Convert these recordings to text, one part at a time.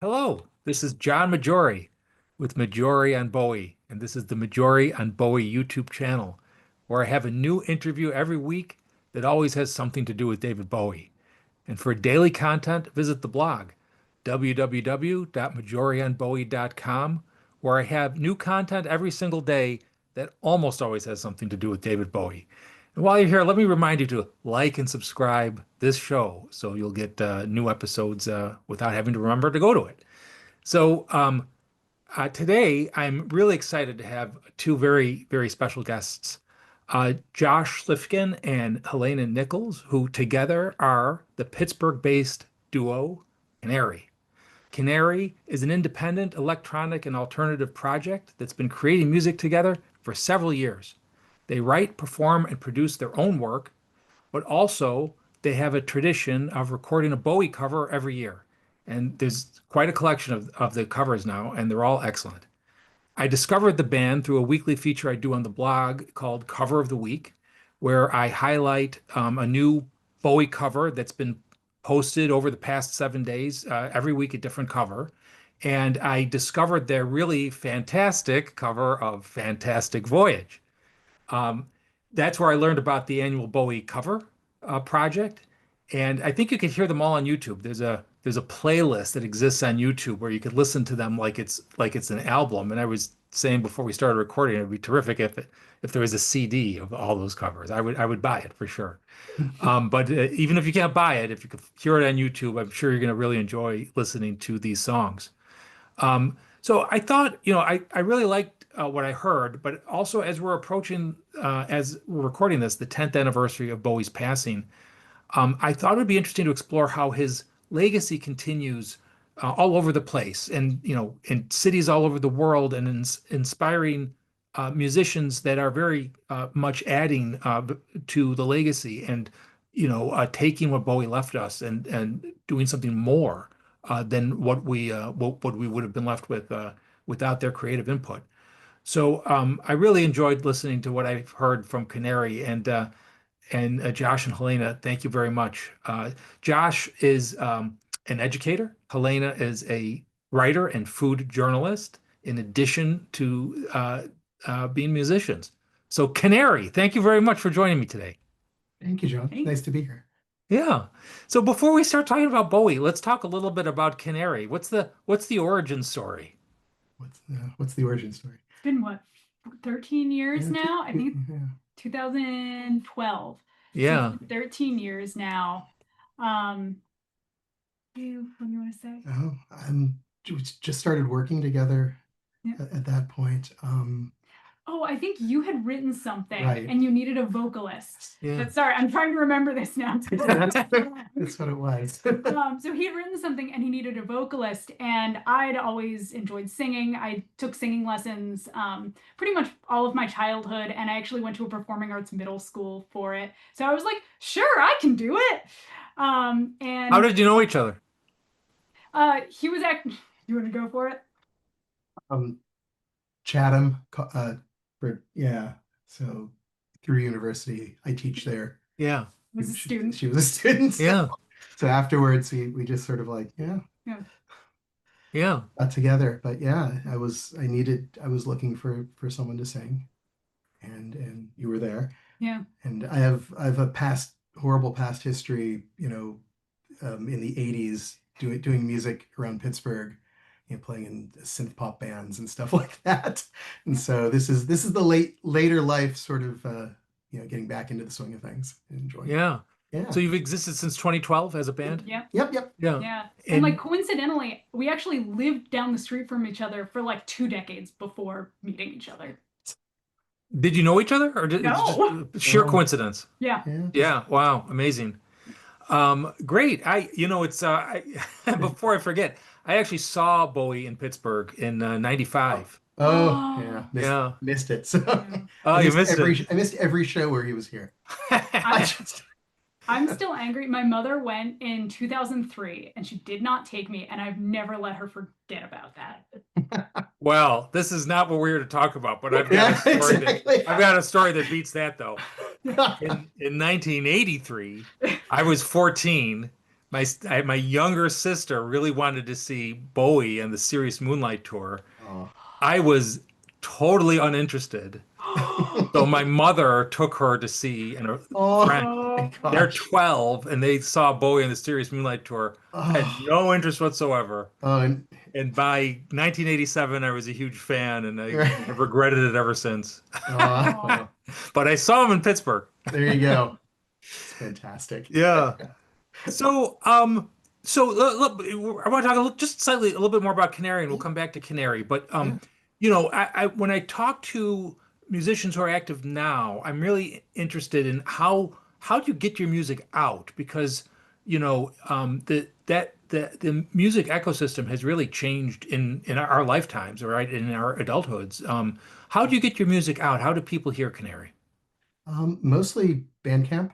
Hello, this is John Majori with Majori on Bowie, and this is the Majori on Bowie YouTube channel, where I have a new interview every week that always has something to do with David Bowie. And for daily content, visit the blog www.majorionbowie.com, where I have new content every single day that almost always has something to do with David Bowie. And while you're here, let me remind you to like and subscribe this show so you'll get new episodes without having to remember to go to it. So today I'm really excited to have two very, very special guests, Josh Slifkin and Helena Nichols, who together are the Pittsburgh-based duo Canary. Canary is an independent electronic and alternative project that's been creating music together for several years. They write, perform, and produce their own work, but also they have a tradition of recording a Bowie cover every year. And there's quite a collection of the covers now, and they're all excellent. I discovered the band through a weekly feature I do on the blog called Cover of the Week, where I highlight a new Bowie cover that's been posted over the past 7 days, every week a different cover. And I discovered their really fantastic cover of Fantastic Voyage. Um, that's where I learned about the annual Bowie cover project, and I think you can hear them all on YouTube. There's a playlist that exists on YouTube where you could listen to them like it's an album. And I was saying before we started recording, it'd be terrific if there was a CD of all those covers. I would buy it for sure. But even if you can't buy it, if you could hear it on YouTube, I'm sure you're going to really enjoy listening to these songs. So I thought, I really liked what I heard, but also as we're approaching, as we're recording this, the 10th anniversary of Bowie's passing, I thought it would be interesting to explore how his legacy continues all over the place, and in cities all over the world, and inspiring musicians that are very much adding to the legacy, and taking what Bowie left us and doing something more than what we would have been left with without their creative input. So I really enjoyed listening to what I've heard from Canary and Josh and Helena. Thank you very much. Josh is an educator. Helena is a writer and food journalist, in addition to being musicians. So Canary, thank you very much for joining me today. Thank you, John. Thanks. Nice to be here. Yeah. So before we start talking about Bowie, let's talk a little bit about Canary. What's the origin story? What's the origin story? It's been what, 13 years Yeah, now? I think yeah. 2012. So Yeah. it's been 13 years now. What do you want to say? Oh, we just started working together Yeah. at that point. Oh, I think you had written something Right. and you needed a vocalist. Yeah. But sorry, I'm trying to remember this now. That's what it was. So he had written something and he needed a vocalist, and I'd always enjoyed singing. I took singing lessons pretty much all of my childhood, and I actually went to a performing arts middle school for it. So I was like, sure, I can do it. And How did you know each other? he was you want to go for it? Chatham, so through university, I teach there. Yeah. I was a student. She was a student. Yeah. So afterwards, we just sort of Yeah. got together. But yeah, I was looking for someone to sing, and you were there. Yeah. And I have a horrible past history, in the 80s doing music around Pittsburgh, playing in synth pop bands and stuff like that. And so this is the later life sort of getting back into the swing of things and enjoying it. Yeah. Yeah. So you've existed since 2012 as a band? Yeah. Yep. Yeah. Yeah. And like coincidentally, we actually lived down the street from each other for like 2 decades before meeting each other. Did you know each other, or did it No. just sheer No. coincidence? Yeah. Yeah. Wow. Amazing. Great. It's before I forget, I actually saw Bowie in Pittsburgh in '95. Oh, yeah. Yeah. Missed it. So Oh, you missed it. I missed every show where he was here. I'm still angry. My mother went in 2003 and she did not take me, and I've never let her forget about that. Well, this is not what we're here to talk about, but I've Yeah, got a story exactly. I've got a story that beats that though. In 1983, I was 14. my younger sister really wanted to see Bowie and the Serious Moonlight tour. Oh. I was totally uninterested. So my mother took her to see, and a Oh friend, my Oh, they're gosh. 12, and they saw Bowie and the Serious Moonlight tour. I had Oh, no interest whatsoever. oh, and, And by 1987, I was a huge fan, and I've oh, regretted it ever since. oh, oh, But I saw him in Pittsburgh. there you go. It's fantastic. Yeah. So, I want to talk just slightly a little bit more about Canary, and we'll come back to Canary. But Yeah. when I talk to musicians who are active now, I'm really interested in how do you get your music out? Because, the music ecosystem has really changed in our lifetimes, right? In our adulthoods. How do you get your music out? How do people hear Canary? Mostly Bandcamp.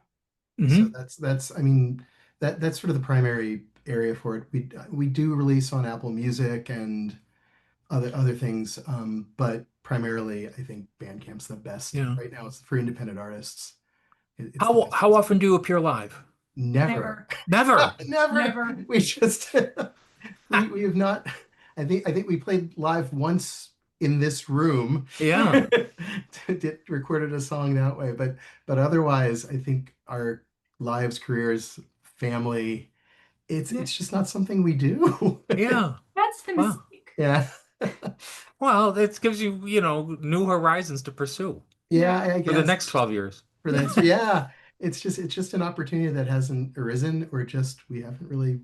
So Hmm. that's I mean that's sort of the primary area for it. We do release on Apple Music and other things, but primarily I think Bandcamp's the best Yeah. right now. It's for independent artists. It's the How best how place. often do you appear live? Never, never, Never. never. never. We just we have not. I think we played live once in this room. Yeah. Recorded a song that way, but otherwise, I think our lives, careers, family, Yeah, it's just not something we do. Yeah. that's the Wow. mistake. Yeah. Well, it gives you, new horizons to pursue Yeah, Yeah. I for the guess next 12 years. for that. Yeah, it's just an opportunity that hasn't arisen, or just we haven't really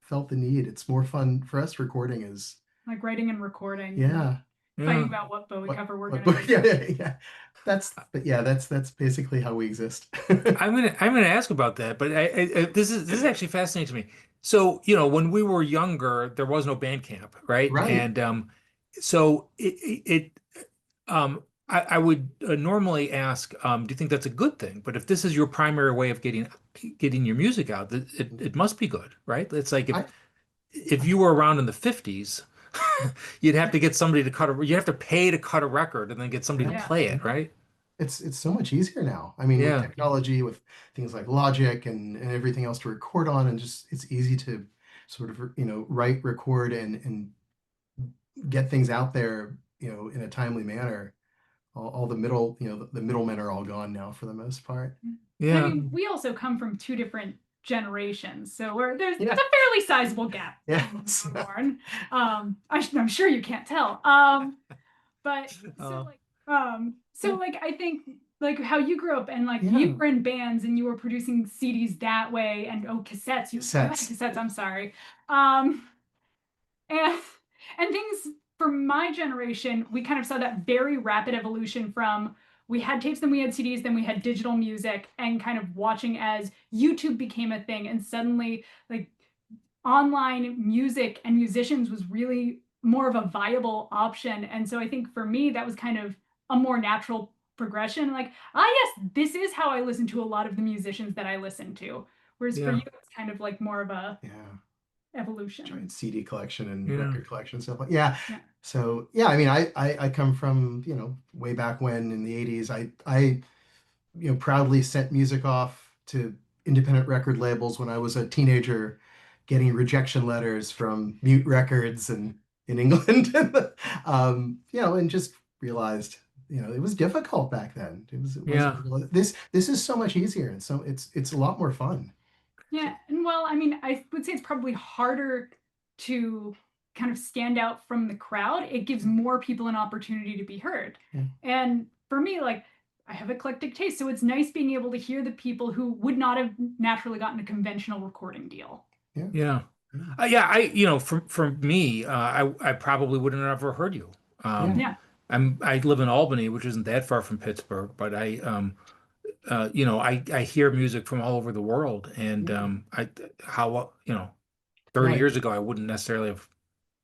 felt the need. It's more fun for us recording is Like writing and recording and yeah. fighting Yeah. about what Bowie cover we're What gonna book? do. Yeah, yeah, yeah. But yeah, that's basically how we exist. I'm gonna ask about that, but this is actually fascinating to me. So, when we were younger, there was no band camp, right? Right. And so I would normally ask, do you think that's a good thing? But if this is your primary way of getting your music out, it must be good, right? It's like I, if you were around in the 50s, you'd have to get somebody to you have to pay to cut a record and then get somebody to yeah. Yeah. play it, right? It's so much easier now. I mean, with Yeah. technology, with things like Logic and everything else to record on, and just it's easy to sort of, write, record, and get things out there, in a timely manner. All the middle, the middlemen are all gone now for the most part. And I Yeah. mean, we also come from two different generations, so there's Yeah. a fairly sizable gap Yeah. when we were born. I'm sure you can't tell. But Uh, so like I think like how you grew up and like you Yeah. were in bands and you were producing CDs that way and cassettes. You had Cassettes. cassettes. I'm sorry. Um, and things for my generation, we kind of saw that very rapid evolution from we had tapes, then we had CDs, then we had digital music, and kind of watching as YouTube became a thing, and suddenly like online music and musicians was really more of a viable option. And so I think for me, that was kind of a more natural progression. Like, yes, this is how I listen to a lot of the musicians that I listen to. Whereas for yeah. you, it's kind of like more of a Yeah. evolution. Giant CD collection and Yeah. record collection and stuff like yeah. Yeah. So yeah, I mean, I come from way back when in the '80s. I proudly sent music off to independent record labels when I was a teenager, getting rejection letters from Mute Records and in England, and just realized, it was difficult back then. It wasn't Yeah. this is so much easier, and so it's a lot more fun. Yeah, and well, I mean, I would say it's probably harder to kind of stand out from the crowd. It gives more people an opportunity to be heard. Yeah. And for me, like, I have eclectic taste, so it's nice being able to hear the people who would not have naturally gotten a conventional recording deal. Yeah. Yeah. Yeah. Yeah, for me, I probably would have never heard you. Yeah. Yeah. I live in Albany, which isn't that far from Pittsburgh, but I hear music from all over the world, and Yeah. 30 Right. years ago, I wouldn't necessarily have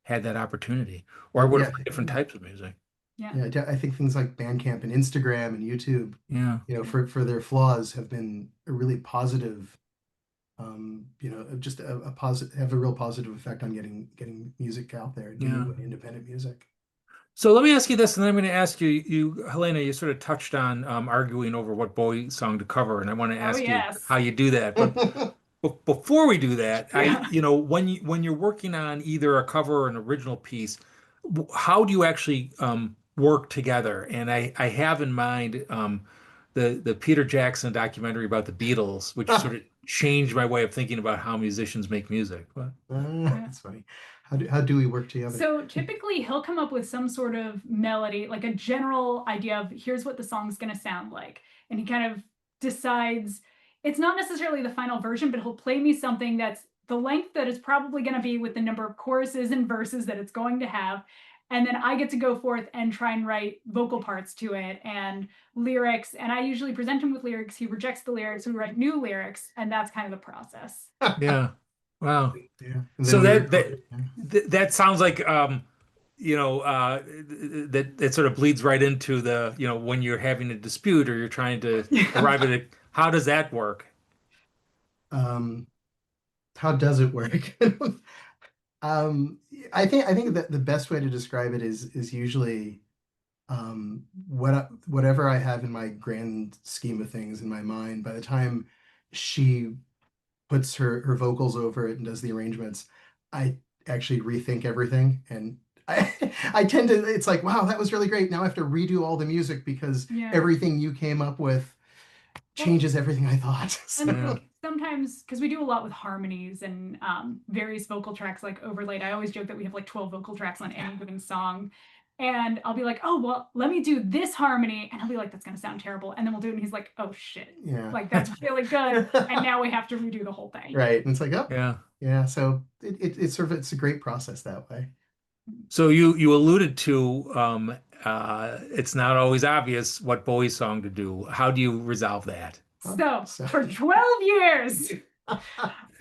had that opportunity, or I would have Yeah. heard different types of music. Yeah. Yeah, I think things like Bandcamp and Instagram and YouTube, Yeah. for their flaws, have been a really positive, just a positive, have a real positive effect on getting music out there, Yeah. new and independent music. So let me ask you this, and then I'm going to ask you, Helena, you sort of touched on arguing over what Bowie song to cover, and I want to Oh, ask you yes. how you do that. But before we do that, Yeah. when you're working on either a cover or an original piece, how do you actually work together? And I have in mind the Peter Jackson documentary about the Beatles, which sort of changed my way of thinking about how musicians make music. But Yeah. That's funny. How do we work together? So typically he'll come up with some sort of melody, like a general idea of here's what the song's going to sound like. And he kind of decides it's not necessarily the final version, but he'll play me something that's the length that it's probably going to be with the number of choruses and verses that it's going to have. And then I get to go forth and try and write vocal parts to it and lyrics. And I usually present him with lyrics. He rejects the lyrics. We write new lyrics. And that's kind of the process. yeah, wow. Yeah. And So then we that record that it. Yeah. that sounds like that sort of bleeds right into the when you're having a dispute or you're trying to arrive at it. How does that work? Um, how does it work? Um, I think that the best way to describe it is usually whatever I have in my grand scheme of things in my mind. By the time she puts her vocals over it and does the arrangements, I actually rethink everything, and I I tend to, it's like, wow, that was really great. Now I have to redo all the music because Yeah. everything you came up with changes everything I thought. And Yeah. So, sometimes, because we do a lot with harmonies and various vocal tracks like overlaid, I always joke that we have like 12 vocal tracks on any given song. And I'll be like, oh, well, let me do this harmony. And he'll be like, that's going to sound terrible. And then we'll do it. And he's like, oh, shit. yeah. Like, that's really good. And now we have to redo the whole thing. Right. And it's like, oh, Yeah. yeah. So it's sort of, it's a great process that way. So you alluded to it's not always obvious what Bowie song to do. How do you resolve that? So So for 12 years,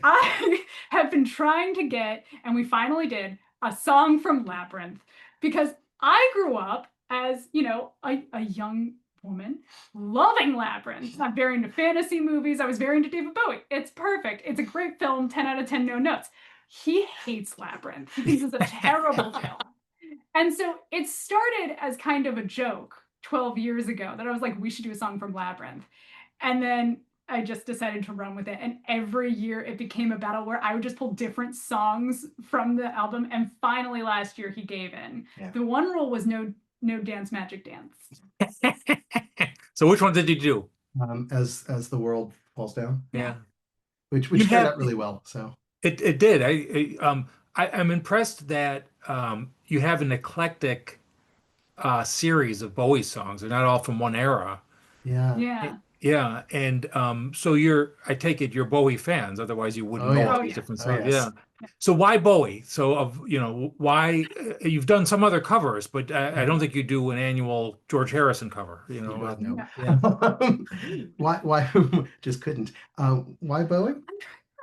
I have been trying to get, and we finally did, a song from Labyrinth because I grew up as, a young woman loving Labyrinth. I'm very into fantasy movies. I was very into David Bowie. It's perfect. It's a great film, 10 out of 10, no notes. He hates Labyrinth. He thinks it's a terrible film. And so it started as kind of a joke 12 years ago that I was like, we should do a song from Labyrinth. And then I just decided to run with it. And every year it became a battle where I would just pull different songs from the album. And finally last year he gave in. Yeah. The one rule was no dance magic dance. So which one did you do? as the world falls down, Yeah. which You turned have out really well. So it did. I'm impressed that you have an eclectic series of Bowie songs. They're not all from one era. yeah. Yeah. Yeah, and so I take it you're Bowie fans, otherwise you wouldn't Oh know yeah. all Oh, these yeah. different Oh songs. yes. Yeah. So why Bowie? So why you've done some other covers, but I don't think you do an annual George Harrison cover, Oh, God, no. Yeah. Why just couldn't. Why Bowie?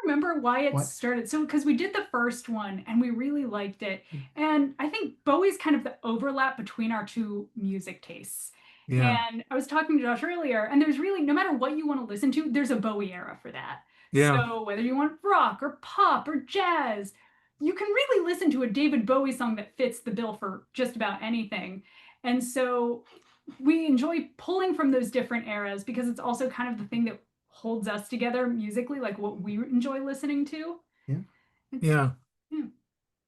Remember why it What? started. So, because we did the first one and we really liked it. And I think Bowie's kind of the overlap between our two music tastes. Yeah. And I was talking to Josh earlier, and there's really, no matter what you want to listen to, there's a Bowie era for that. Yeah. So, whether you want rock or pop or jazz, you can really listen to a David Bowie song that fits the bill for just about anything. And so, we enjoy pulling from those different eras because it's also kind of the thing that holds us together musically, like what we enjoy listening to. Yeah. Yeah. Yeah.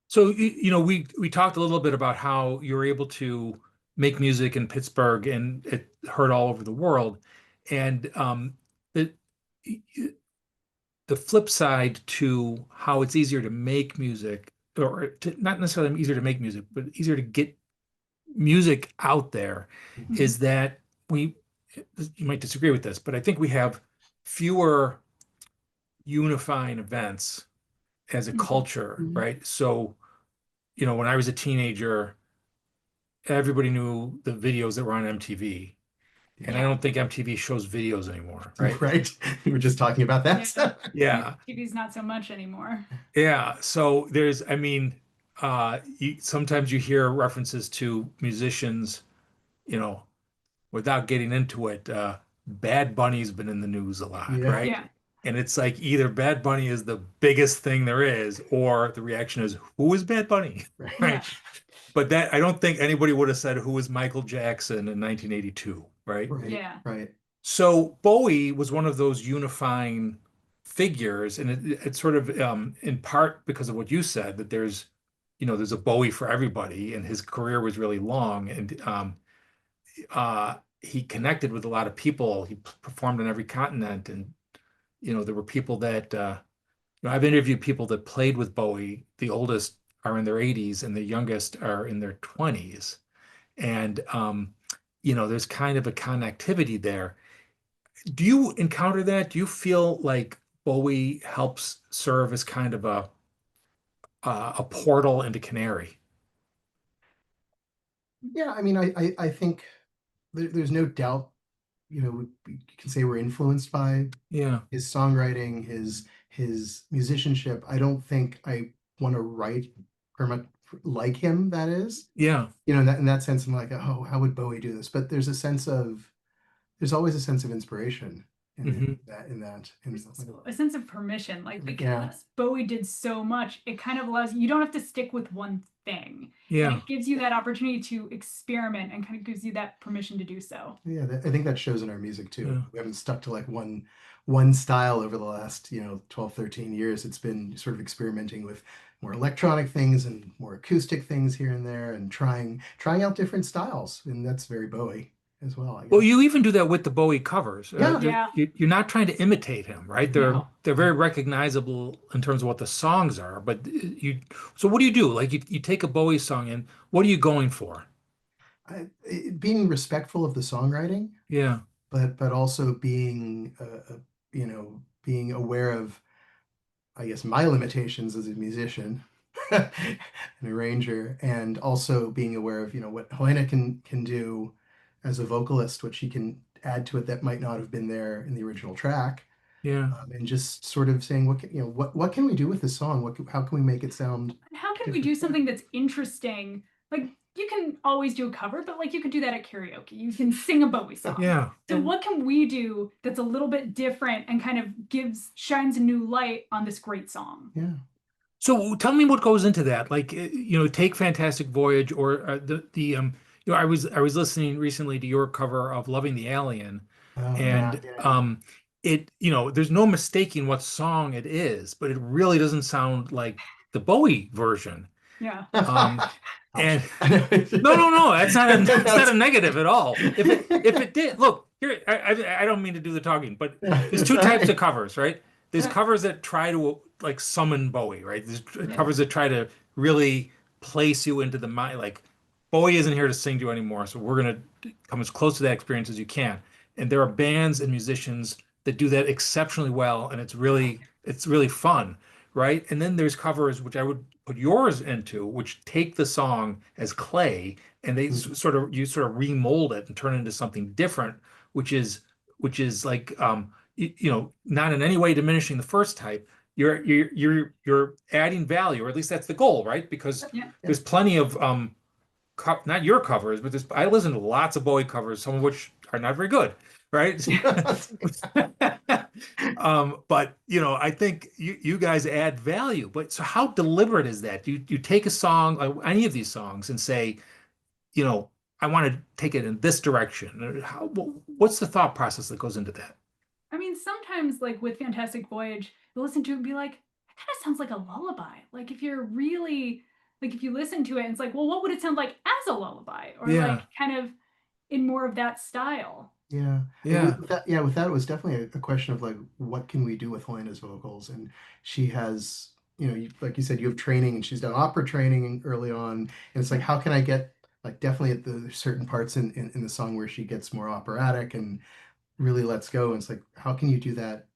So we talked a little bit about how you're able to make music in Pittsburgh and it heard all over the world. And it, the flip side to how it's easier to make music, or not necessarily easier to make music, but easier to get music out there, Mhm. is that you might disagree with this, but I think we have fewer unifying events as a Mhm. culture, Mhm. right? So, when I was a teenager, everybody knew the videos that were on MTV. And I Yeah. don't think MTV shows videos anymore, right? Right. We were just talking about that. Yeah. TV's not so much anymore. Yeah. So sometimes you hear references to musicians, you know, without getting into it, Bad Bunny's been in the news a lot, Yeah. right? Yeah. And it's like either Bad Bunny is the biggest thing there is, or the reaction is, who is Bad Bunny? Right. Yeah. But I don't think anybody would have said who was Michael Jackson in 1982, right? Right. Yeah. Right. So Bowie was one of those unifying figures, and it's sort of in part because of what you said that there's a Bowie for everybody, and his career was really long, and he connected with a lot of people. He performed on every continent, and there were people that I've interviewed people that played with Bowie. The oldest are in their 80s, and the youngest are in their 20s, and there's kind of a connectivity there. Do you encounter that? Do you feel like Bowie helps serve as kind of a portal into Canary? Yeah, I mean, I think there's no doubt, you can say we're influenced by Yeah, his songwriting, his musicianship. I don't think I want to write very much like him, that is. yeah. In that sense, I'm like, oh, how would Bowie do this? But there's always a sense of inspiration Hmm. in There's also a sense of permission, like yeah, because Bowie did so much, it kind of allows you don't have to stick with one thing, and Yeah. it gives you that opportunity to experiment and kind of gives you that permission to do so. yeah. I think that shows in our music too. Yeah. We haven't stuck to like one style over the last 12, 13 years. It's been sort of experimenting with more electronic things and more acoustic things here and there, and trying out different styles, and that's very Bowie as well, I Well, guess. you even do that with the Bowie covers. Yeah, Yeah, You're not trying to imitate him, right? no. They're very recognizable in terms of what the songs are. But so what do you do? Like you take a Bowie song and what are you going for? being respectful of the songwriting, Yeah, but also being aware of, I guess, my limitations as a musician, an arranger, and also being aware of, what Helena can do as a vocalist, what she can add to it that might not have been there in the original track, yeah. and just sort of saying, what can we do with this song? How can we make it sound How can we different? do something that's interesting? Like you can always do a cover, but like you could do that at karaoke. You can sing a Bowie song. Yeah. So what can we do that's a little bit different and kind of shines a new light on this great song? Yeah. So tell me what goes into that. Like, take Fantastic Voyage or I was listening recently to your cover of Loving the Alien, Oh yeah, and yeah, there's no mistaking what song it is, but it really doesn't sound like the Bowie version. Yeah. Um, yeah. Ouch. and no, that's No, not a negative at all. If it did, look here, I don't mean to do the talking, but there's two types of covers, right? There's covers that try to like summon Bowie, right? There's Yeah. covers that try to really place you into the mind, like Bowie isn't here to sing to you anymore, so we're gonna come as close to that experience as you can. And there are bands and musicians that do that exceptionally well, and it's really fun, right? And then there's covers which I would put yours into, which take the song as clay and they Mhm. sort of remold it and turn it into something different, which is like not in any way diminishing the first type. You're adding value, or at least that's the goal, right? Because Yeah. there's plenty of not your covers, but I listen to lots of Bowie covers, some of which are not very good, right? But I think you guys add value. But so how deliberate is that? You take a song, like any of these songs, and say, I want to take it in this direction. What's the thought process that goes into that? I mean, sometimes like with Fantastic Voyage, you listen to it and be like, that kind of sounds like a lullaby. Like if you're really like if you listen to it and it's like, well, what would it sound like as a lullaby? Or like Yeah, kind of in more of that style. Yeah. And yeah, with that, it was definitely a question of like, what can we do with Helena's vocals? And she has, like you said, you have training, and she's done opera training early on. And it's like, Yeah. how can I get, like, definitely at the certain parts in the song where she gets more operatic and really lets go. And it's like, how can you do that?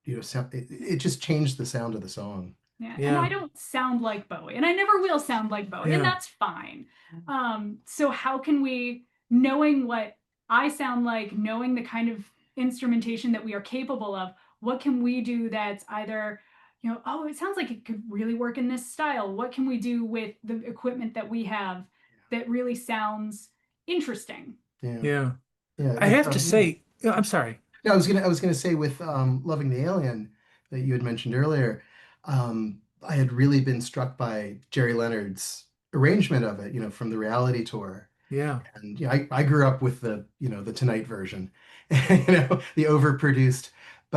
It just changed the sound of the song. Yeah, and I yeah, don't sound like Bowie, and I never will sound like Bowie, and yeah, that's fine. So how can we, knowing what I sound like, knowing the kind of instrumentation that we are capable of, what can we do that's either, oh, it sounds like it could really work in this style. What can we do with the equipment that we have that really sounds interesting? Yeah. yeah. Yeah. I have to say, yeah, I'm sorry. No, I was gonna say with Loving the Alien that you had mentioned earlier, I had really been struck by Jerry Leonard's arrangement of it, from the reality tour. Yeah, And I grew up with the Tonight version, the overproduced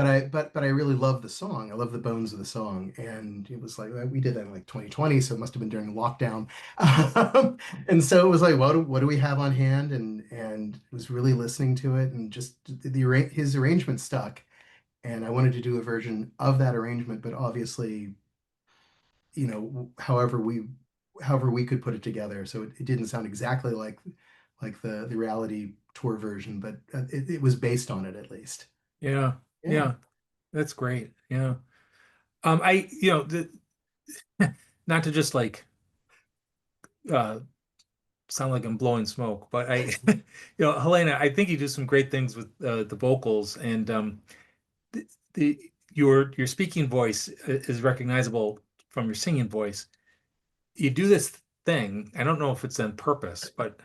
but I really love the song. I love the bones of the song, and it was like we did that in like 2020, so it must have been during lockdown. Um, and so it was like, what do we have on hand? And was really listening to it, and just his arrangement stuck, and I wanted to do a version of that arrangement, but obviously, however we could put it together, so it didn't sound exactly like the reality tour version, but it was based on it at least. Yeah. Yeah. Yeah. That's great. Yeah. I, not to just like uh sound like I'm blowing smoke, but Helena, I think you do some great things with the vocals, and the, the your speaking voice is recognizable from your singing voice. You do this thing, I don't know if it's on purpose, but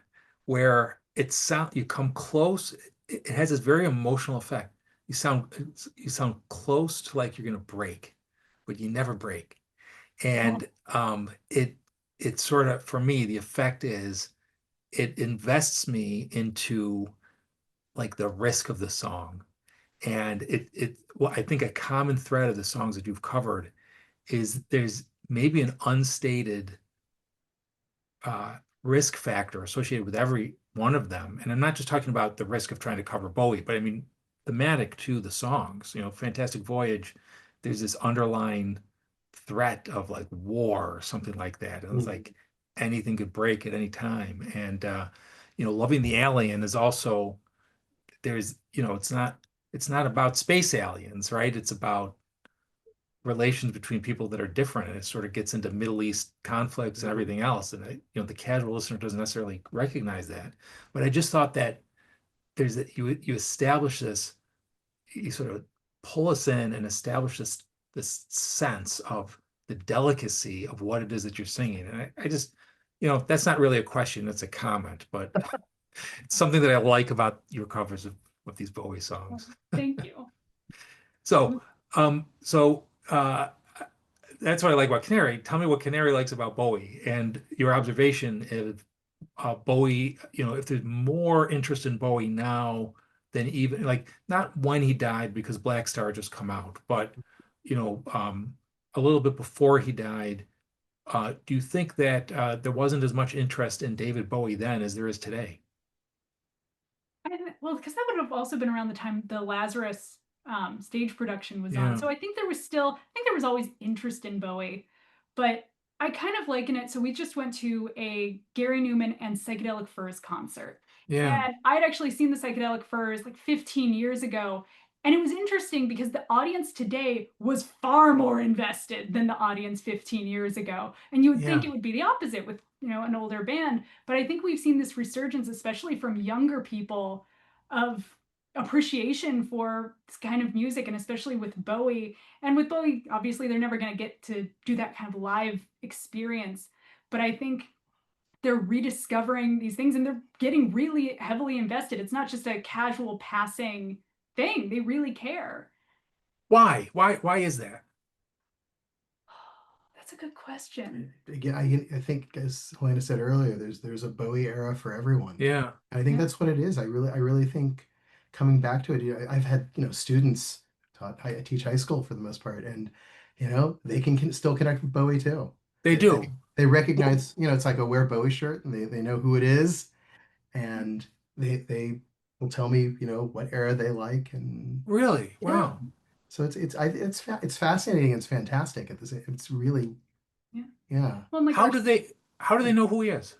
where you come close, it has this very emotional effect. You sound close to like you're gonna break, but you never break. Oh, And it sort of, for me, the effect is it invests me into like the risk of the song. And well, I think a common thread of the songs that you've covered is there's maybe an unstated risk factor associated with every one of them. And I'm not just talking about the risk of trying to cover Bowie, but I mean thematic to the songs. Fantastic Voyage, there's this underlying threat of like war or something like that. And it's Mm. like anything could break at any time. And Loving the Alien is also it's not about space aliens, right? It's about relations between people that are different, and it sort of gets into Middle East conflicts and everything else. And the casual listener doesn't necessarily recognize that. But I just thought that there's that you establish this, you sort of pull us in and establish this sense of the delicacy of what it is that you're singing. And I just, that's not really a question, it's a comment, but it's something that I like about your covers of these Bowie songs. thank you. So, that's what I like about Canary. Tell me what Canary likes about Bowie and your observation of Bowie, if there's more interest in Bowie now than even like not when he died because Black Star just come out, but a little bit before he died. Do you think that there wasn't as much interest in David Bowie then as there is today? Well, because that would have also been around the time the Lazarus stage production was on. Yeah, So I think there was always interest in Bowie, but I kind of liken it. So we just went to a Gary Newman and Psychedelic Furs concert. yeah, And I'd actually seen the Psychedelic Furs like 15 years ago. And it was interesting because the audience today was far more invested than the audience 15 years ago. And you would think yeah. it would be the opposite with, an older band. But I think we've seen this resurgence, especially from younger people, of appreciation for this kind of music, and especially with Bowie. And with Bowie, obviously, they're never going to get to do that kind of live experience. But I think they're rediscovering these things and they're getting really heavily invested. It's not just a casual passing thing, they really care. Why? Why is that? That's a good question. Again, I think, as Helena said earlier, there's a Bowie era for everyone. Yeah, And I think Yeah. that's what it is. I really think coming back to it, I've had students I teach high school for the most part, and they can still connect with Bowie too. they They, do. they, they recognize, it's like a wear Bowie shirt, and they know who it is, and they will tell me what era they like, and Really? yeah. Wow. So it's fascinating. It's fantastic at this. It's really, Yeah. yeah. Well, like How our do they know who he is?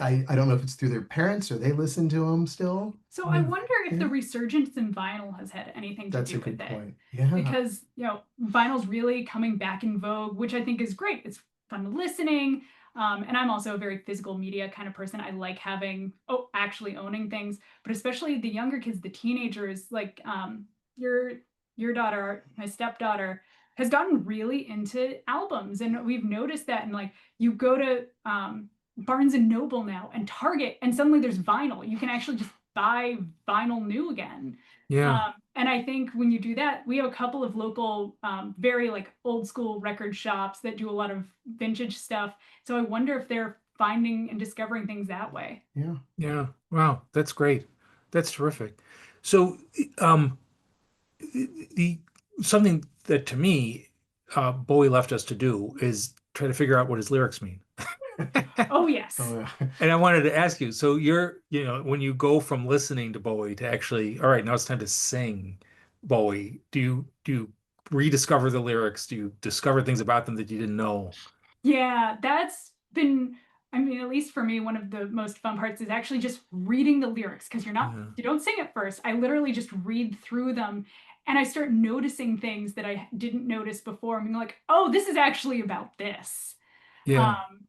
I don't know if it's through their parents or they listen to them still. So I wonder if the Yeah, resurgence in vinyl has had anything to that's a do with good it. point. Yeah. Because, vinyl's really coming back in vogue, which I think is great. It's fun listening. And I'm also a very physical media kind of person. I like actually owning things, but especially the younger kids, the teenagers, like your daughter, my stepdaughter, has gotten really into albums. And we've noticed that. And like you go to Barnes and Noble now and Target, and suddenly there's vinyl. You can actually just buy vinyl new again. Yeah. And I think when you do that, we have a couple of local, very like old school record shops that do a lot of vintage stuff. So I wonder if they're finding and discovering things that way. Yeah. Yeah. Wow, that's great. That's terrific. So, um, the something that to me Bowie left us to do is try to figure out what his lyrics mean. Oh, yes. Oh, yeah. And I wanted to ask you, so when you go from listening to Bowie to actually, all right, now it's time to sing Bowie, do you rediscover the lyrics? Do you discover things about them that you didn't know? Yeah, that's been, I mean, at least for me, one of the most fun parts is actually just reading the lyrics because Yeah. you don't sing at first. I literally just read through them and I start noticing things that I didn't notice before. I'm like, oh, this is actually about this. Yeah. Um,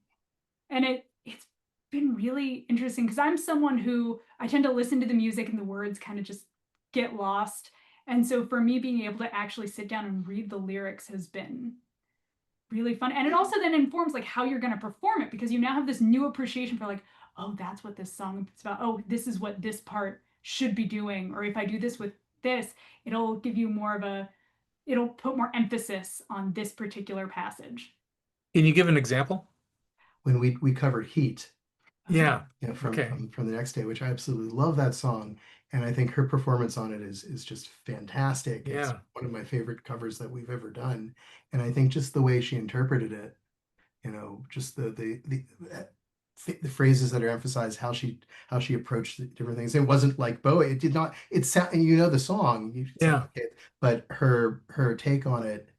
and it's been really interesting because I'm someone who I tend to listen to the music and the words kind of just get lost. And so for me, being able to actually sit down and read the lyrics has been really fun. And it also then informs like how you're going to perform it because you now have this new appreciation for like, oh, that's what this song is about. Oh, this is what this part should be doing. Or if I do this with this, it'll give you more of a, it'll put more emphasis on this particular passage. Can you give an example? When we covered Heat, Yeah. from Okay. the next day, which I absolutely love that song, and I think her performance on it is just fantastic. It's Yeah. one of my favorite covers that we've ever done, and I think just the way she interpreted it, just the phrases that are emphasized, how she approached the different things. It wasn't like Bowie. It did not. It sound, the song. Yeah. But her take on it,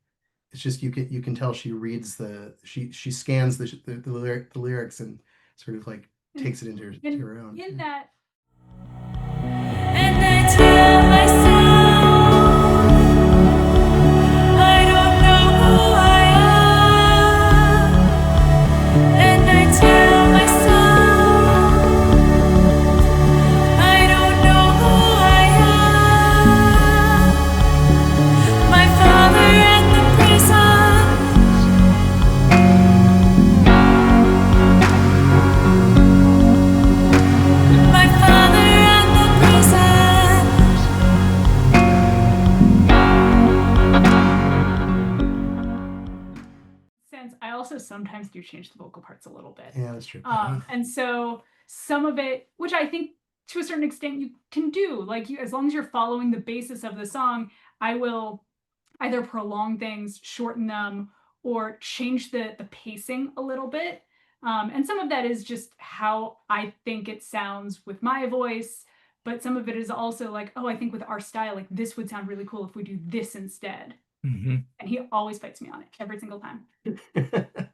it's just you can tell she reads she scans the lyrics and sort of like takes it into And her own. in that, And I tell myself I don't know who I am. And I tell myself I don't know who I am. My father in the prison. My father in the sense, I also sometimes do change the vocal parts a little bit. Yeah, that's true. And so some of it, which I think to a certain extent you can do, like as long as you're following the basis of the song, I will either prolong things, shorten them, or change the pacing a little bit. And some of that is just how I think it sounds with my voice, but some of it is also like, oh, I think with our style, like this would sound really cool if we do this instead. Hmm. And he always fights me on it every single time.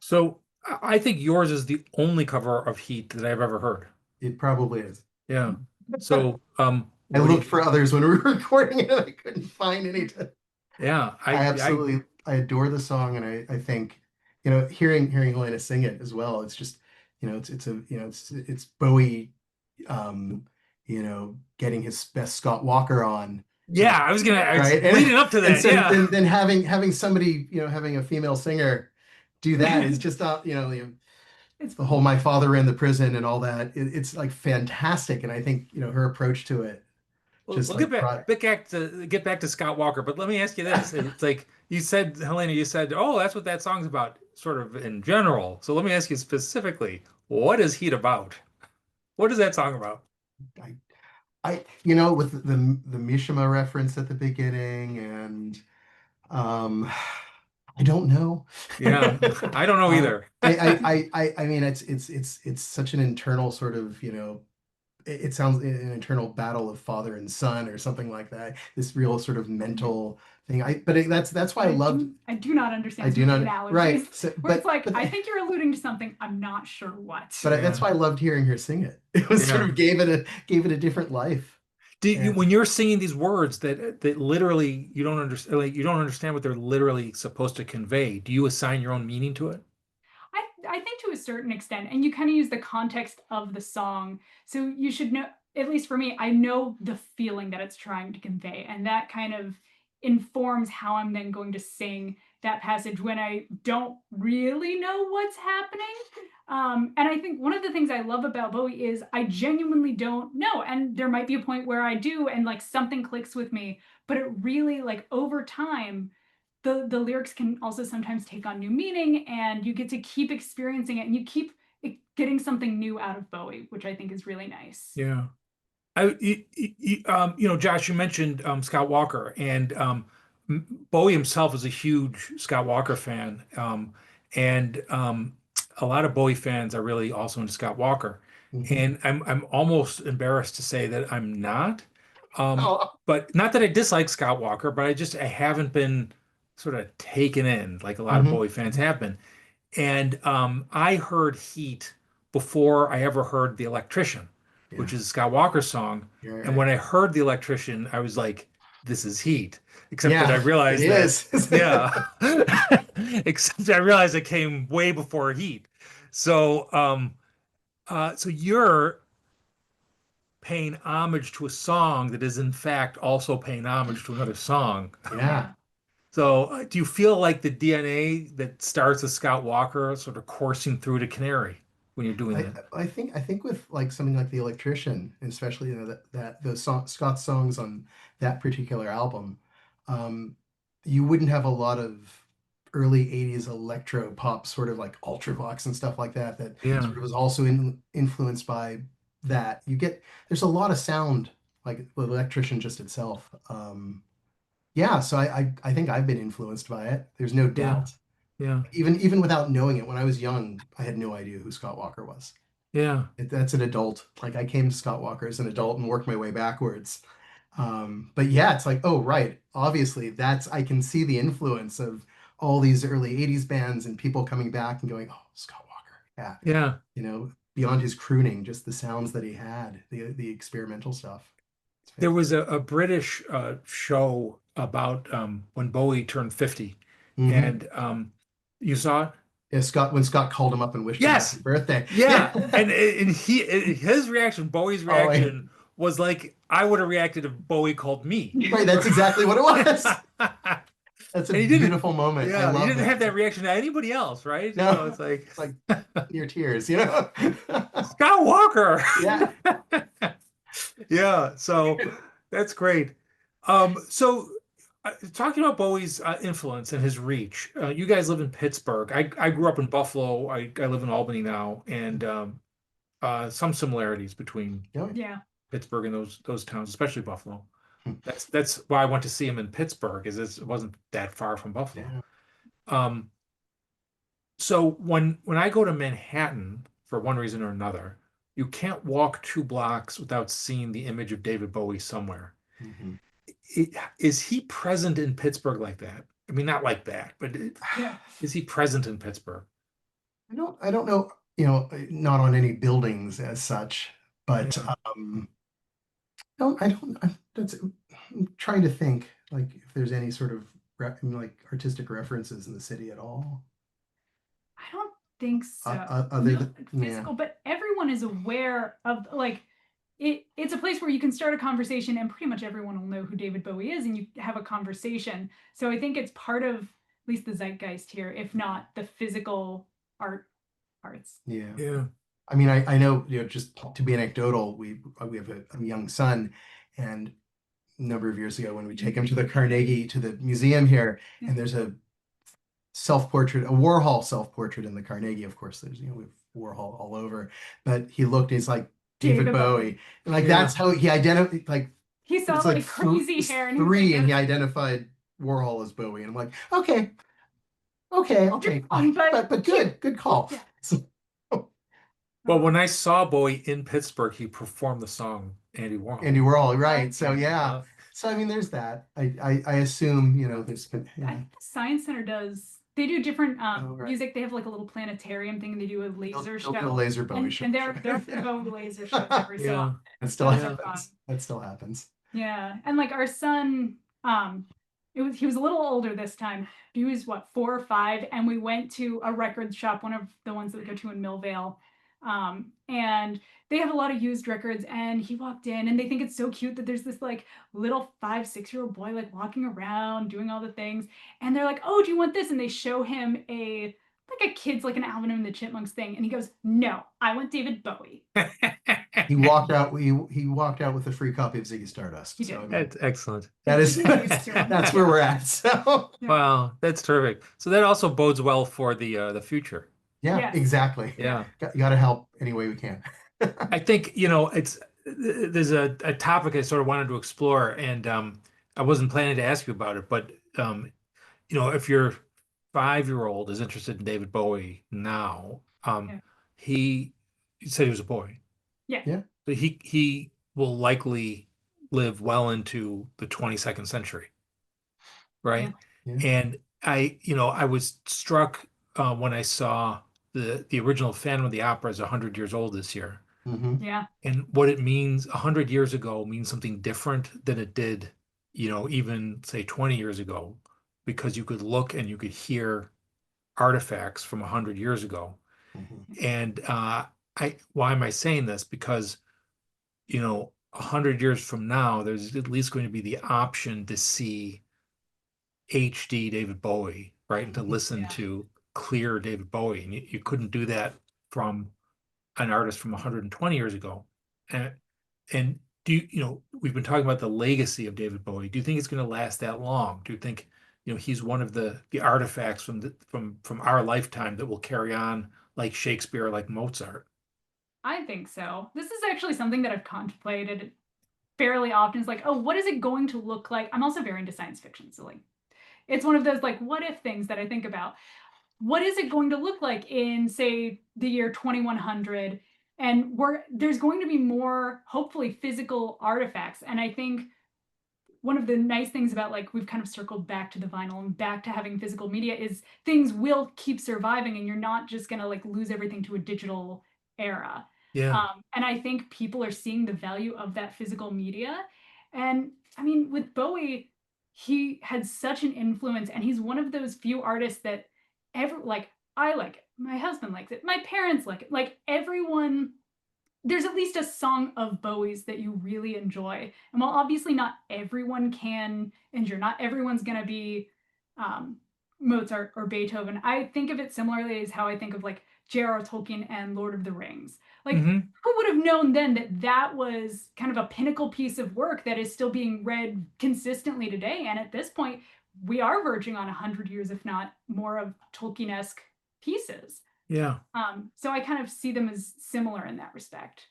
So I think yours is the only cover of Heat that I've ever heard. It probably is. Yeah. So I what do looked for others when we were recording it, and I couldn't find any. Yeah, I adore the song, and I think hearing Helena sing it as well. It's just it's Bowie, getting his best Scott Walker on. yeah, I was gonna Right, leading up to and that. so Yeah. then having somebody, having a female singer do that is just It's the whole my father in the prison and all that. It's like fantastic, and I think her approach to it Well, just we'll like get back to Scott Walker, but let me ask you this. It's like you said, Helena, you said, oh, that's what that song's about, sort of in general. So let me ask you specifically, what is Heat about? What is that song about? with the Mishima reference at the beginning, and I don't know. Yeah, I don't know either. I mean, it's such an internal sort of, it sounds an internal battle of father and son or something like that. This real sort of mental thing. That's why I loved. I do not understand I do not analogies. right. So, Where it's like, I think you're alluding to something, I'm not sure what. but that's why I loved hearing her sing it. It was sort Yeah. of gave it a different life. When you're singing these words that literally you don't understand, like you don't understand what they're literally supposed to convey, do you assign your own meaning to it? I think to a certain extent, and you kind of use the context of the song. So you should know, at least for me, I know the feeling that it's trying to convey. And that kind of informs how I'm then going to sing that passage when I don't really know what's happening. And I think one of the things I love about Bowie is I genuinely don't know. And there might be a point where I do, and like something clicks with me, but it really, like over time, the lyrics can also sometimes take on new meaning, and you get to keep experiencing it, and you keep getting something new out of Bowie, which I think is really nice. Yeah. Josh, you mentioned Scott Walker, and Bowie himself is a huge Scott Walker fan, and a lot of Bowie fans are really also into Scott Walker, Mhm. and I'm almost embarrassed to say that I'm not, Oh. but not that I dislike Scott Walker, but I haven't been sort of taken in like a lot of Mhm. Bowie fans have been, and I heard Heat before I ever heard The Electrician, which Yeah, is a Scott Walker song. you're And right. when I heard The Electrician, I was like, this is Heat. Except that I Yeah, it realized that, is. yeah, except I realized it came way before Heat. So, so you're paying homage to a song that is in fact also paying homage to another song. Yeah. Yeah. So, do you feel like the DNA that starts with Scott Walker sort of coursing through to Canary when you're doing I that? I think with like something like The Electrician, and especially that those Scott's songs on that particular album, um, you wouldn't have a lot of early 80s electro pop sort of like Ultravox and stuff like that that Yeah, sort of was also influenced by that. There's a lot of sound like The Electrician just itself. Yeah, so I think I've been influenced by it. There's no yeah, doubt. yeah, Even without knowing it, when I was young, I had no idea who Scott Walker was. yeah, That's an adult. Like I came to Scott Walker as an adult and worked my way backwards. But yeah, it's like, oh, right. Obviously, I can see the influence of all these early 80s bands and people coming back and going, oh, Scott Walker. Yeah. yeah. Beyond his crooning, just the sounds that he had, the experimental stuff. It's There was fantastic. a British show about when Bowie turned 50, Hmm. and you saw it? Yeah, when Scott called him up and wished him happy Yes. birthday. Yeah, Yeah. and his reaction, Bowie's Oh, reaction was like I would have reacted if Bowie called me. right. That's exactly what it was. That's a And he didn't, beautiful moment. I yeah, he love didn't that. have It's that like, reaction to anybody else, right? no, It's like it's like near tears. Scott Walker. Yeah. Yeah, so that's great. So talking about Bowie's influence and his reach, you guys live in Pittsburgh. I grew up in Buffalo. I live in Albany now, and some similarities between Yeah. Yeah. Pittsburgh and those towns, especially Buffalo. That's why I went to see him in Pittsburgh, is it wasn't that far from Buffalo. Yeah. Um, so when I go to Manhattan for one reason or another, you can't walk 2 blocks without seeing the image of David Bowie somewhere. Mhm. Is he present in Pittsburgh like that? I mean, not like that, but Yeah. is he present in Pittsburgh? I don't know, not on any buildings as such, but Yeah, no, I'm trying to think like if there's any sort of like artistic references in the city at all. I don't think so. Other Not than, yeah. physical, but everyone is aware of like it's a place where you can start a conversation and pretty much everyone will know who David Bowie is and you have a conversation. So I think it's part of at least the zeitgeist here, if not the physical art parts. Yeah. yeah, I mean, I know, just to be anecdotal, we have a young son, and a number of years ago when we take him to the Carnegie, to the museum here, Yeah. and there's a self-portrait, a Warhol self-portrait in the Carnegie. Of course, we have Warhol all over, but he looked, he's like David David Bowie. Bowie, and like yeah, that's how he identified. Like He saw it's like like crazy it's hair and he was three, like, and he identified Warhol as Bowie, and I'm like, okay, okay, I'll "You're take fun, that, but good call. Yeah. So, well, when I saw Bowie in Pittsburgh, he performed the song Andy Andy Warhol. Warhol, right? So yeah. Uh, So I mean, there's that. I assume, there's been, I think the Science Center does. They do different Oh, right. music. They have like a little planetarium thing. And they do a laser they'll do a show, laser Bowie show. and they're Bowie laser shows every so yeah, often. That still Those are Yeah. happens. fun. That still happens. Yeah, and like our son, he was a little older this time. He was what 4 or 5, and we went to a record shop, one of the ones that we go to in Millvale, and they have a lot of used records. And he walked in, and they think it's so cute that there's this like little 5, 6 year old boy like walking around doing all the things, and they're like, "Oh, do you want this?" And they show him a kid's like an Alvin and the Chipmunks thing, and he goes, "No, I want David Bowie." He walked out. He walked out with a free copy of Ziggy Stardust. He So did. I mean, That's excellent. that is Used to him. that's where we're at. So Yeah. Wow, that's terrific. So that also bodes well for the future. yeah, Yes. exactly. Yeah. You got to help any way we can. I think, it's there's a topic I sort of wanted to explore, and I wasn't planning to ask you about it, but if your 5-year old is interested in David Bowie now, Yeah. he, he said he was a boy, Yeah. Yeah. but he will likely live well into the 22nd century, Yeah. right? Yeah. And I was struck when I saw the original Phantom of the Opera is 100 years old this year. Hmm. Yeah. And what it means 100 years ago means something different than it did, even say 20 years ago, because you could look and you could hear artifacts from 100 years ago. Hmm. And why am I saying this? Because, 100 years from now, there's at least going to be the option to see HD David Bowie, right? And to listen Yeah. to clear David Bowie. And you couldn't do that from an artist from 120 years ago. And and we've been talking about the legacy of David Bowie. Do you think it's going to last that long? Do you think, he's one of the artifacts from our lifetime that will carry on like Shakespeare, like Mozart? I think so. This is actually something that I've contemplated fairly often. It's like, oh, what is it going to look like? I'm also very into science fiction, so like it's one of those like what if things that I think about. What is it going to look like in, say, the year 2100? And there's going to be more, hopefully, physical artifacts. And I think one of the nice things about like we've kind of circled back to the vinyl and back to having physical media is things will keep surviving, and you're not just gonna like lose everything to a digital era. Yeah. And I think people are seeing the value of that physical media. And I mean, with Bowie, he had such an influence, and he's one of those few artists that I like it, my husband likes it, my parents like everyone, there's at least a song of Bowie's that you really enjoy. And while obviously not everyone can endure, not everyone's going to be um, Mozart or Beethoven, I think of it similarly as how I think of like J.R.R. Tolkien and Lord of the Rings. Like, Hmm. who would have known then that that was kind of a pinnacle piece of work that is still being read consistently today? And at this point, we are verging on 100 years, if not more, of Tolkien-esque pieces. Yeah. So I kind of see them as similar in that respect.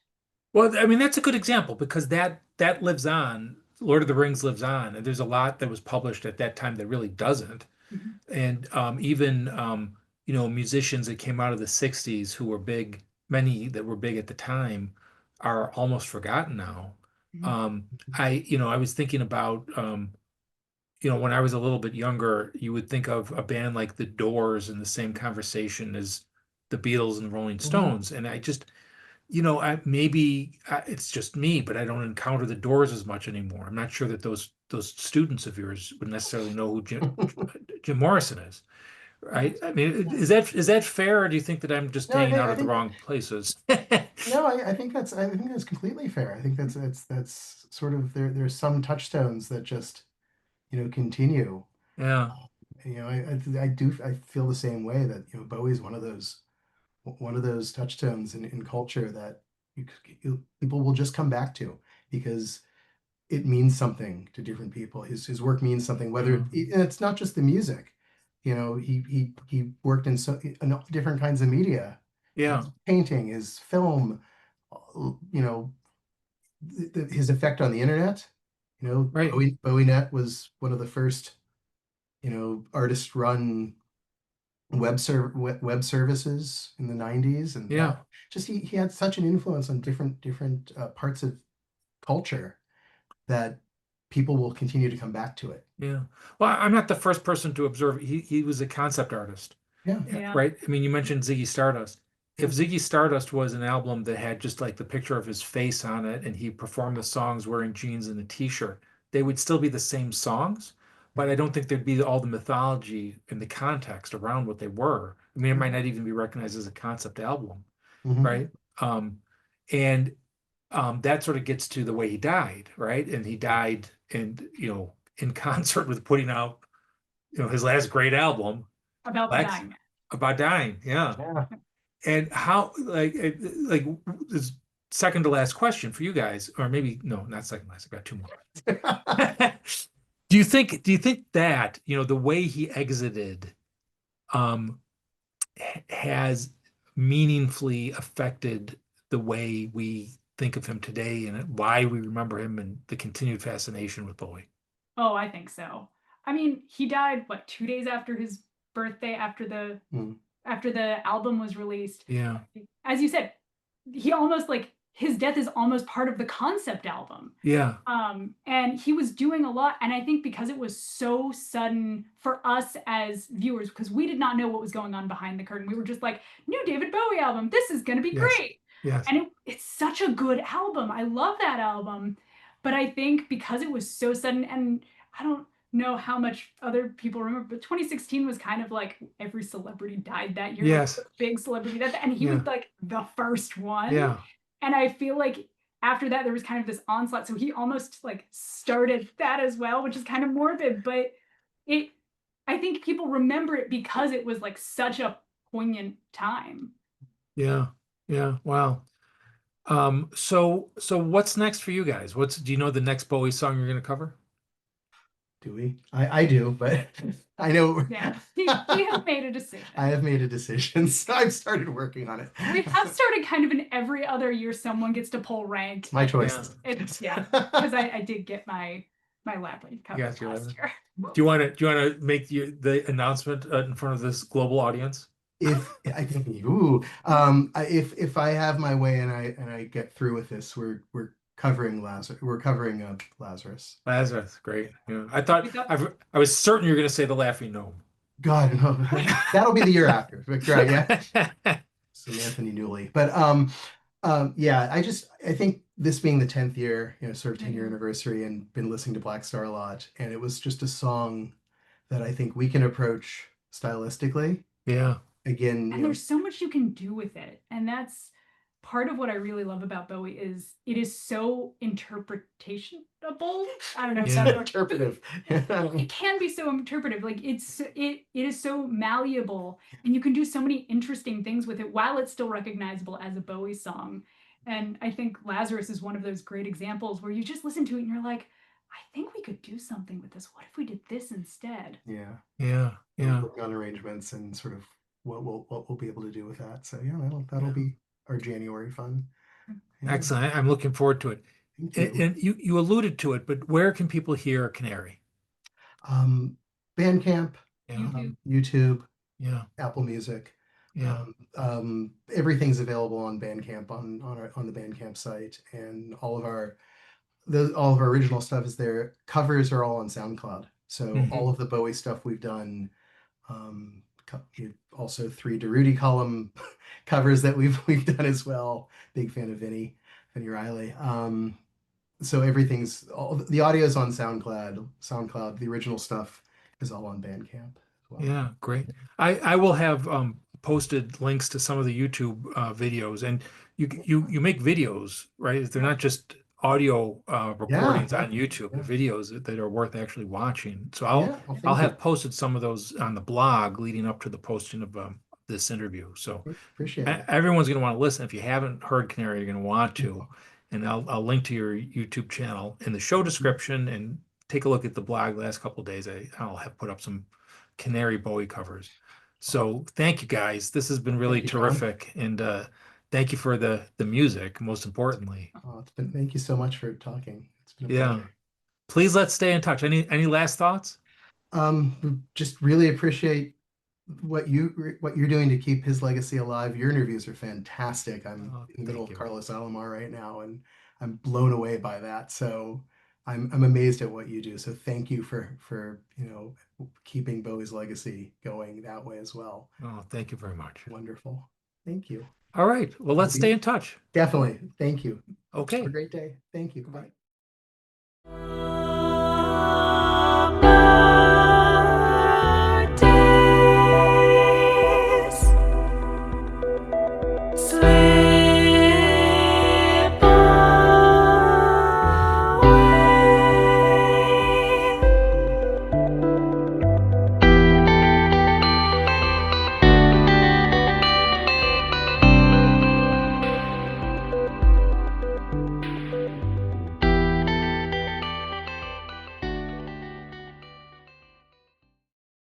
Well, I mean, that's a good example because that lives on. Lord of the Rings lives on, and there's a lot that was published at that time that really doesn't. Mhm. And even musicians that came out of the 60s who were big, many that were big at the time are almost forgotten now. Mhm. I was thinking about when I was a little bit younger, you would think of a band like The Doors in the same conversation as the Beatles and Rolling Hmm. Stones. And I just, maybe it's just me, but I don't encounter The Doors as much anymore. I'm not sure that those students of yours would necessarily know who Jim Morrison is. Right? I mean, is that fair, or do you think that I'm just No, hanging out I at the think wrong places? no, I think that's completely fair. I think that's sort of there's some touchstones that just continue. Yeah, I feel the same way that Bowie's one of those touchstones in culture that people will just come back to because it means something to different people. His work means something, whether yeah, and it's not just the music. He worked in different kinds of media. yeah, His painting, his film, you know, his effect on the internet. right, BowieNet was one of the first, artist run web services in the 90s, and yeah, that just he had such an influence on different parts of culture that people will continue to come back to it. yeah. Well, I'm not the first person to observe. He was a concept artist. Yeah. Yeah, Yeah. right? I mean, you mentioned Ziggy Stardust. If Yeah. Ziggy Stardust was an album that had just like the picture of his face on it and he performed the songs wearing jeans and a t-shirt, they would still be the same songs, but I don't think there'd be all the mythology and the context around what they were. I mean, it might not even be recognized as a concept album, Hmm. right? And that sort of gets to the way he died, right? And he died and in concert with putting out his last great album, About Black dying. about dying. Yeah. Yeah. And how, like this second to last question for you guys, or maybe no, not second last. I got two more. Do you think that, the way he exited, um, has meaningfully affected the way we think of him today and why we remember him and the continued fascination with Bowie. Oh, I think so. I mean, he died what 2 days after his birthday, Mm. after the album was released. Yeah. As you said, he almost like his death is almost part of the concept album. Yeah. And he was doing a lot, and I think because it was so sudden for us as viewers, because we did not know what was going on behind the curtain. We were just like, new David Bowie album, this is gonna be Yes. great. Yes. And it's such a good album. I love that album. But I think because it was so sudden, and I don't know how much other people remember, but 2016 was kind of like every celebrity died that year. Yes. Big celebrity death, and he Yeah. was like the first one. Yeah. And I feel like after that there was kind of this onslaught. So he almost like started that as well, which is kind of morbid, but I think people remember it because it was like such a poignant time. Yeah. Yeah. Wow. So what's next for you guys? Do you know the next Bowie song you're gonna cover? Do we? I do, but I know. Yeah, we have made a decision. I have made a decision, so I've started working on it. We have started kind of in every other year someone gets to pull rank. My choice. It's because I did get my Lapland cover got your last year. Do you want to make the announcement in front of this global audience? If I think, if I have my way and I get through with this, we're covering Lazarus. We're covering Lazarus. Lazarus, great. Yeah. I was certain you were going to say the Laughing Gnome. God, no, that'll be the year after. But, right, yeah. So Anthony Newley, but yeah, I think this being the 10th year, sort of 10-year anniversary, and been listening to Black Star a lot, and it was just a song that I think we can approach stylistically. Yeah. Again, and there's so much you can do with it, and that's part of what I really love about Bowie is it is so interpretationable. I don't know. Yeah. Interpretive. It can be so interpretive. Like it is so malleable, and you can do so many interesting things with it while it's still recognizable as a Bowie song. And I think Lazarus is one of those great examples where you just listen to it and you're like, I think we could do something with this. What if we did this instead? Yeah. Yeah. Yeah. Working on arrangements and sort of what we'll be able to do with that. So yeah, that'll be our January fun. Yeah. Excellent. I'm looking forward to it. Thank you. And you alluded to it, but where can people hear Canary? Bandcamp, Yeah. YouTube, Yeah. Apple Music. Yeah. Everything's available on Bandcamp on the Bandcamp site, and all of our original stuff is there. Covers are all on SoundCloud. So all of the Bowie stuff we've done, also 3 Derudy column covers that we've done as well. Big fan of Vinny Riley. So all the audio is on SoundCloud. The original stuff is all on Bandcamp as well. Yeah, great. I will have posted links to some of the YouTube videos, and you make videos, right? They're not just audio recordings on YouTube. Yeah. The videos that are worth actually watching. So Well, I'll thank have posted some of those on the blog leading up to the posting of this interview. So you. Appreciate it. everyone's going to want to listen. If you haven't heard Canary, you're going to want to. And I'll link to your YouTube channel in the show description, and take a look at the blog the last couple of days. I'll have put up some Canary Bowie covers. So thank you guys. This has been really Thank you, John. terrific. And thank you for the music, most importantly. Thank you so much for talking. It's been a Yeah. pleasure. Please let's stay in touch. Any last thoughts? Just really appreciate what you're doing to keep his legacy alive. Your interviews are fantastic. I'm in the middle of you. Carlos Alomar right now, and I'm blown away by that. So I'm amazed at what you do. So thank you for keeping Bowie's legacy going that way as well. Oh, thank you very much. Wonderful. Thank you. All right. Well, let's stay in touch. Definitely. Thank you. Okay. Have a great day. Thank you. Bye.